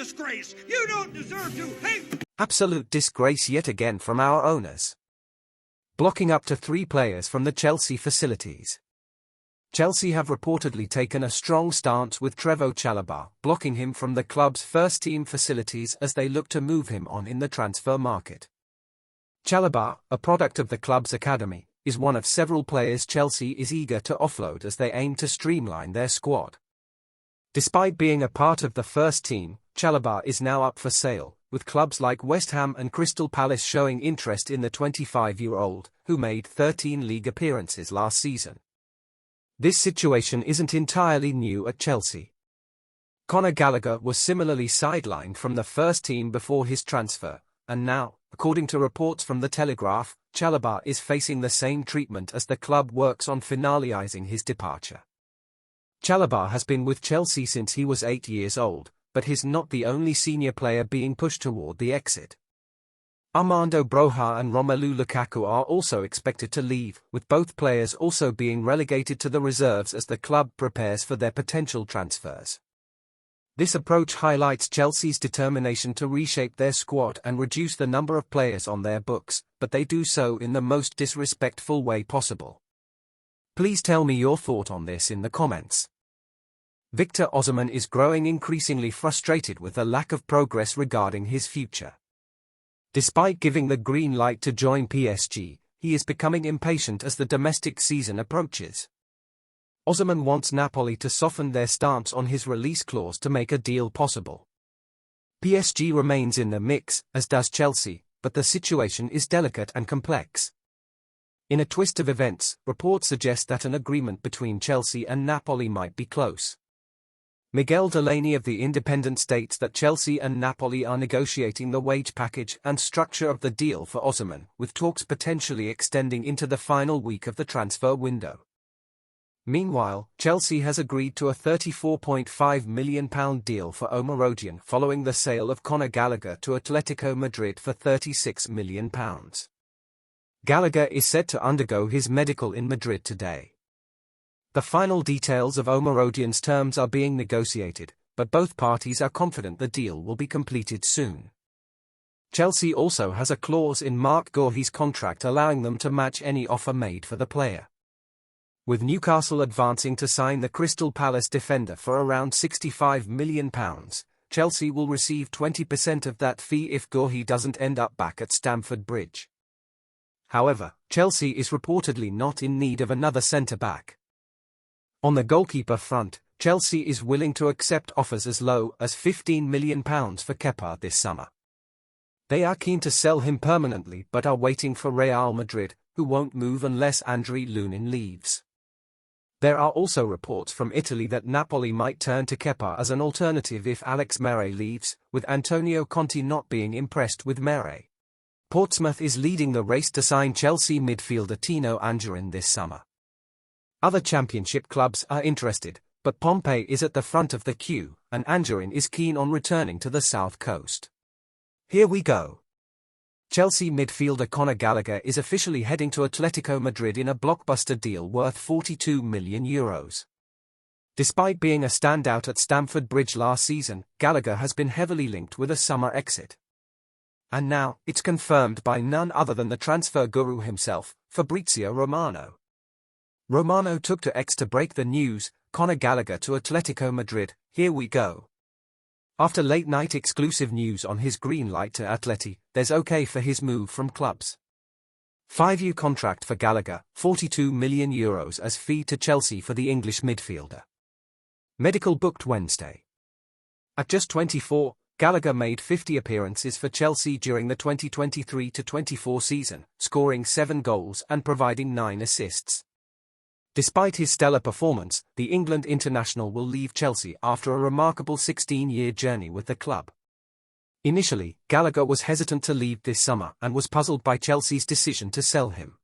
disgrace! You don't deserve to hate! Absolute disgrace yet again from our owners. Blocking up to 3 players from the Chelsea facilities. Chelsea have reportedly taken a strong stance with Trevoh Chalobah, blocking him from the club's first-team facilities as they look to move him on in the transfer market. Chalobah, a product of the club's academy, is one of several players Chelsea is eager to offload as they aim to streamline their squad. Despite being a part of the first team, Chalobah is now up for sale, with clubs like West Ham and Crystal Palace showing interest in the 25-year-old, who made 13 league appearances last season. This situation isn't entirely new at Chelsea. Conor Gallagher was similarly sidelined from the first team before his transfer, and now, according to reports from The Telegraph, Chalobah is facing the same treatment as the club works on finalising his departure. Chalobah has been with Chelsea since he was 8 years old, but he's not the only senior player being pushed toward the exit. Armando Broja and Romelu Lukaku are also expected to leave, with both players also being relegated to the reserves as the club prepares for their potential transfers. This approach highlights Chelsea's determination to reshape their squad and reduce the number of players on their books, but they do so in the most disrespectful way possible. Please tell me your thought on this in the comments. Victor Osimhen is growing increasingly frustrated with the lack of progress regarding his future. Despite giving the green light to join PSG, he is becoming impatient as the domestic season approaches. Osimhen wants Napoli to soften their stance on his release clause to make a deal possible. PSG remains in the mix, as does Chelsea, but the situation is delicate and complex. In a twist of events, reports suggest that an agreement between Chelsea and Napoli might be close. Miguel Delaney of The Independent states that Chelsea and Napoli are negotiating the wage package and structure of the deal for Osimhen, with talks potentially extending into the final week of the transfer window. Meanwhile, Chelsea has agreed to a £34.5 million deal for Omorodion following the sale of Conor Gallagher to Atletico Madrid for £36 million. Gallagher is set to undergo his medical in Madrid today. The final details of Omorodion's terms are being negotiated, but both parties are confident the deal will be completed soon. Chelsea also has a clause in Marc Guéhi's contract allowing them to match any offer made for the player. With Newcastle advancing to sign the Crystal Palace defender for around £65 million, Chelsea will receive 20% of that fee if Guéhi doesn't end up back at Stamford Bridge. However, Chelsea is reportedly not in need of another centre-back. On the goalkeeper front, Chelsea is willing to accept offers as low as £15 million for Kepa this summer. They are keen to sell him permanently but are waiting for Real Madrid, who won't move unless Andriy Lunin leaves. There are also reports from Italy that Napoli might turn to Kepa as an alternative if Alex Meret leaves, with Antonio Conte not being impressed with Meret. Portsmouth is leading the race to sign Chelsea midfielder Tino Anjorin this summer. Other championship clubs are interested, but Pompey is at the front of the queue, and Anjorin is keen on returning to the south coast. Here we go. Chelsea midfielder Conor Gallagher is officially heading to Atletico Madrid in a blockbuster deal worth €42 million. Despite being a standout at Stamford Bridge last season, Gallagher has been heavily linked with a summer exit. And now, it's confirmed by none other than the transfer guru himself, Fabrizio Romano. Romano took to X to break the news: Conor Gallagher to Atletico Madrid, here we go. After late-night exclusive news on his green light to Atleti, there's okay for his move from clubs. 5-year contract for Gallagher, €42 million as fee to Chelsea for the English midfielder. Medical booked Wednesday. At just 24, Gallagher made 50 appearances for Chelsea during the 2023-24 season, scoring 7 goals and providing 9 assists. Despite his stellar performance, the England international will leave Chelsea after a remarkable 16-year journey with the club. Initially, Gallagher was hesitant to leave this summer and was puzzled by Chelsea's decision to sell him.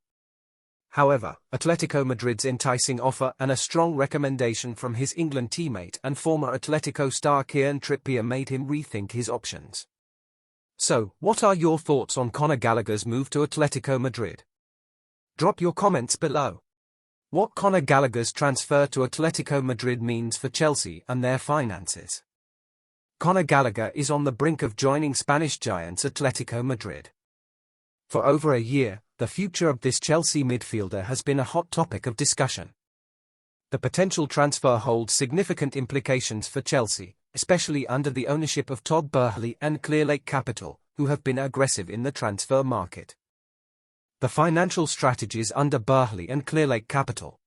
However, Atletico Madrid's enticing offer and a strong recommendation from his England teammate and former Atletico star Kieran Trippier made him rethink his options. So, what are your thoughts on Conor Gallagher's move to Atletico Madrid? Drop your comments below. What Conor Gallagher's transfer to Atletico Madrid means for Chelsea and their finances. Conor Gallagher is on the brink of joining Spanish giants Atletico Madrid. For over a year, the future of this Chelsea midfielder has been a hot topic of discussion. The potential transfer holds significant implications for Chelsea, especially under the ownership of Todd Boehly and Clearlake Capital, who have been aggressive in the transfer market. The financial strategies under Boehly and Clearlake Capital.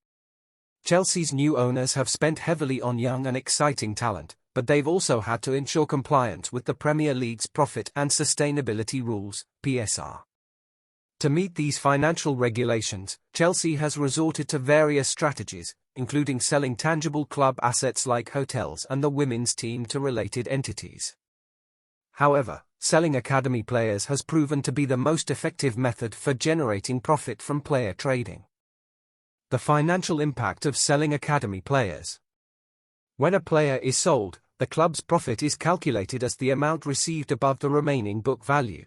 Chelsea's new owners have spent heavily on young and exciting talent, but they've also had to ensure compliance with the Premier League's profit and sustainability rules, PSR. To meet these financial regulations, Chelsea has resorted to various strategies, including selling tangible club assets like hotels and the women's team to related entities. However, selling academy players has proven to be the most effective method for generating profit from player trading. The financial impact of selling academy players. When a player is sold, the club's profit is calculated as the amount received above the remaining book value.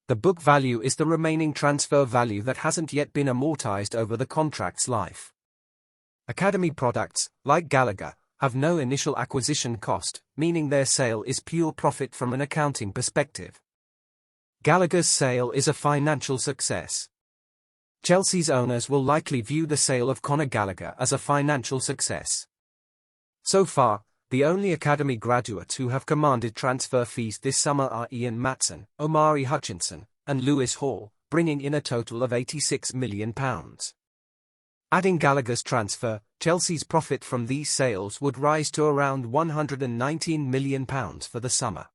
The book value is the remaining transfer value that hasn't yet been amortized over the contract's life. Academy products, like Gallagher, have no initial acquisition cost, meaning their sale is pure profit from an accounting perspective. Gallagher's sale is a financial success. Chelsea's owners will likely view the sale of Conor Gallagher as a financial success. So far, the only academy graduates who have commanded transfer fees this summer are Ian Maatson, Omari Hutchinson, and Lewis Hall, bringing in a total of £86 million. Adding Gallagher's transfer, Chelsea's profit from these sales would rise to around £119 million for the summer.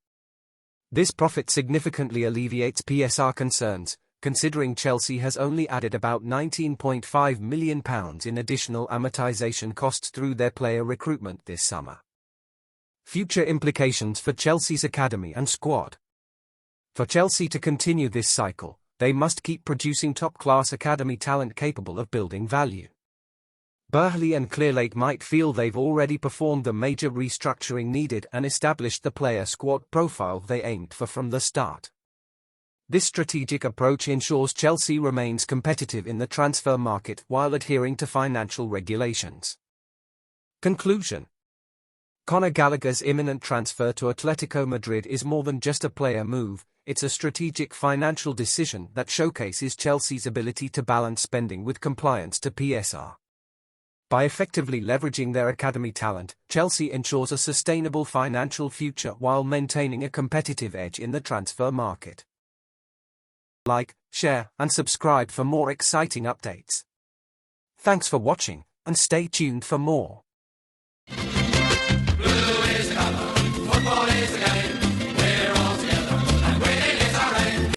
This profit significantly alleviates PSR concerns, considering Chelsea has only added about £19.5 million in additional amortization costs through their player recruitment this summer. Future implications for Chelsea's academy and squad. For Chelsea to continue this cycle, they must keep producing top-class academy talent capable of building value. Boehly and Clearlake might feel they've already performed the major restructuring needed and established the player squad profile they aimed for from the start. This strategic approach ensures Chelsea remains competitive in the transfer market while adhering to financial regulations. Conclusion. Conor Gallagher's imminent transfer to Atletico Madrid is more than just a player move, it's a strategic financial decision that showcases Chelsea's ability to balance spending with compliance to PSR. By effectively leveraging their academy talent, Chelsea ensures a sustainable financial future while maintaining a competitive edge in the transfer market. Like, share, and subscribe for more exciting updates. Thanks for watching, and stay tuned for more. Blue is the color, football is the game.